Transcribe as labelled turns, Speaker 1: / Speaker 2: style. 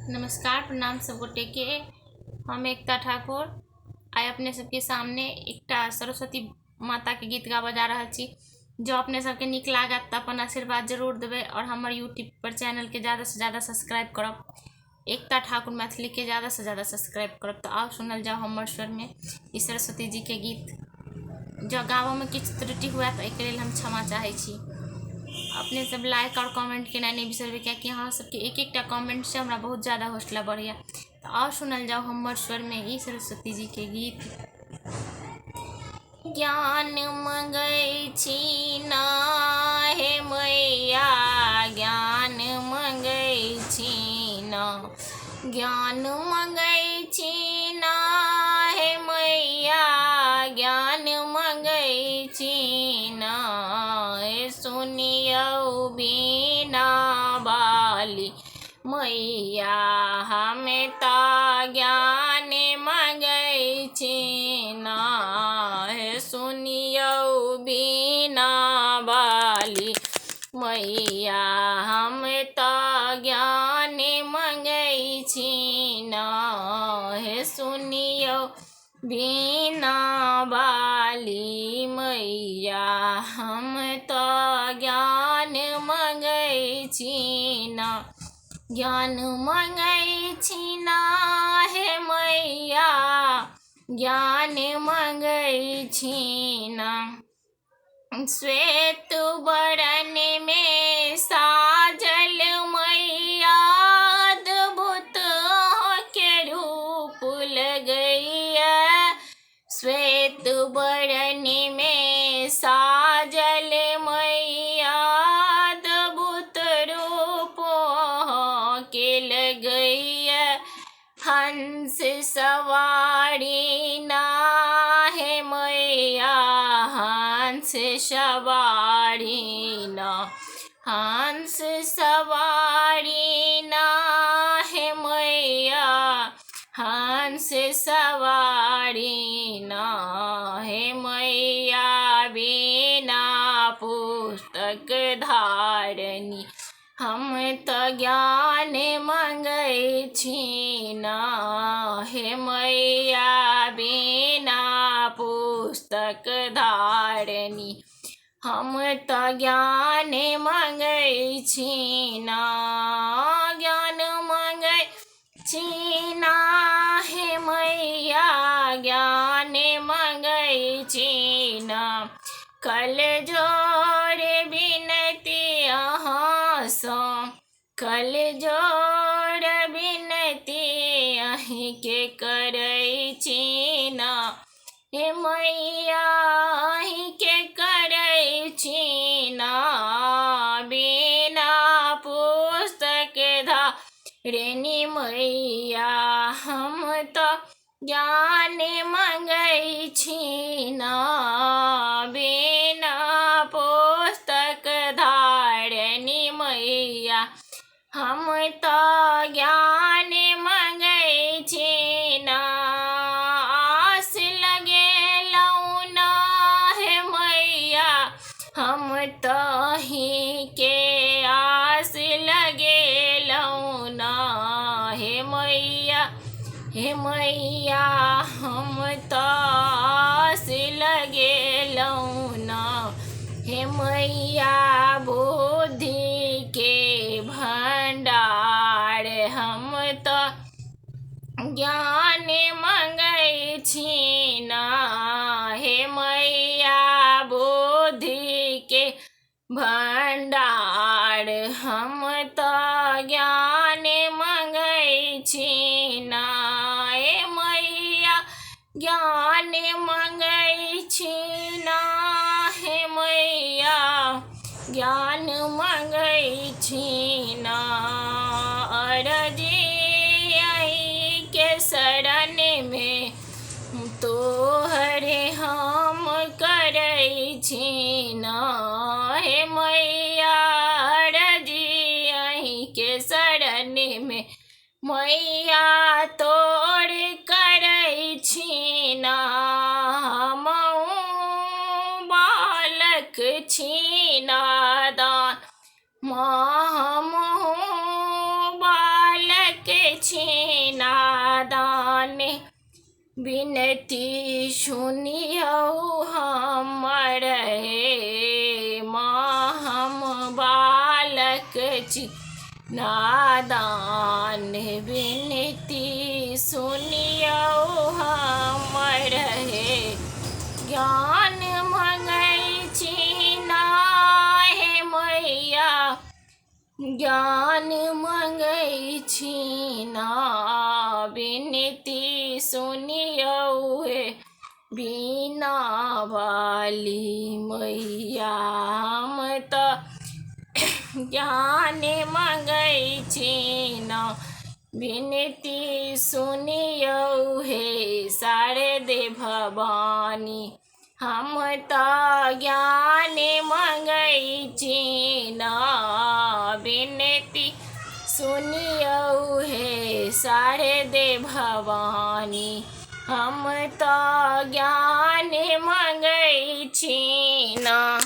Speaker 1: नमस्कार, प्रणाम सब गोटे के। हम एकता ठाकुर आइ अपने सबके सामने एकटा सरस्वती माता के गीत गाबऽ जा रहल छी। जो अपने सबके नीक लागत तऽ अपन आशीर्वाद जरूर देबै और हमर यूट्यूब पर चैनल के ज़्यादा से ज़्यादा सब्सक्राइब करब। एकता ठाकुर मैथिली के ज़्यादा से ज़्यादा सब्सक्राइब करब। तो आओ सुनल जाओ हमर स्वर में ई सरस्वती जी के गीत। जो गाबऽ में किछु त्रुटि हुए तऽ एहिके लेल हम क्षमा चाहै छी। अपने सब लाइक और कमेंट केना नहीं बिसरबे, क्या अहाँ सबके एक एकटा कमेंट से हमरा बहुत ज़्यादा हौसला बढ़िया। तो आओ सुनल जाओ हमर स्वर में ई सरस्वती जी के गीत। ज्ञान मंगै छी ना हे मैया, ज्ञान मंगै छी ना, ज्ञान मंगै छी ना हे मैया, ज्ञान मंगै छी ना। सुनियौ बीना बाली मैया, हमें तऽ ज्ञान मंगै छी ना। सुनियौ बीना बाली मैया, हम तऽ ज्ञान मंगै छी ना। सुनियौ बीना बाली मैया, हम तऽ ज्ञान मंगै छी ना। ज्ञान मंगै छी ना हे मैया, ज्ञान मंगै छी ना। श्वेत बरन में साजल मैया, अद्भुत के रूप लगैया। श्वेत बरन में साजल मैया, अद्भुत रूप के लगैया। हंस सवारी ना हे मैया, हंस सवारी ना, हंस सवारी ना हे मैया, हंस सवारी ना हे मैया। बिना पुस्तक धारनी हम तऽ ज्ञान मंगै छी ना हे मैया। बिना पुस्तक धारनी हम तऽ ज्ञान मंगै छी ना। ज्ञान मंगै छी ना हे मैया, ज्ञान मंगै छी ना। कल जोर बिनती अहाँ सँ, कल जोर बिनती अहीं के करै छी ना हे मैया, अहीं के करै छी ना। बिना पुस्तक धारनी मैया, हम तऽ ज्ञान मंगै छी ना। बिना पुस्तक धारनी मैया, हम तऽ ज्ञान मंगै छी ना। आस लगेलौं ना हे मैया, हम तऽ अहीं के आस लगेलौं ना हे मैया। हे मैया, हम तऽ आस लगेलौं ना हे मैया। बुद्धि के भंडार हम तऽ ज्ञान मंगै छी ना हे मैया। बुद्धि के भंडार हम तऽ ज्ञान मंगै छी ना हे मैया। ज्ञान मंगै छी ना हे मैया, ज्ञान मंगै छी ना। अरजी अहीं के शरण में तोहरे हम करै छी ना हे मैया। अरजी अहीं के शरण में मैया तोर करै छी ना। हमहूँ बालक छी नादान, माँ हमहूँ बालक बिनती सुनियौ हमर हे माँ, हम बालक छी नादान। बिनती सुनियौ हमर हे, ज्ञान मंगै छी ना हे मैया, ज्ञान मंगै छी ना। बिनती सुनियौ हे बीना वाली मैया, हम तऽ ज्ञान मंगै छी ना। बिनती सुनियौ हे शारदे भवानी, हम तऽ ज्ञान मंगै छी ना। बिनती सुनियौ हे शारदे भवानी, हम तऽ ज्ञान मंगै छी ना।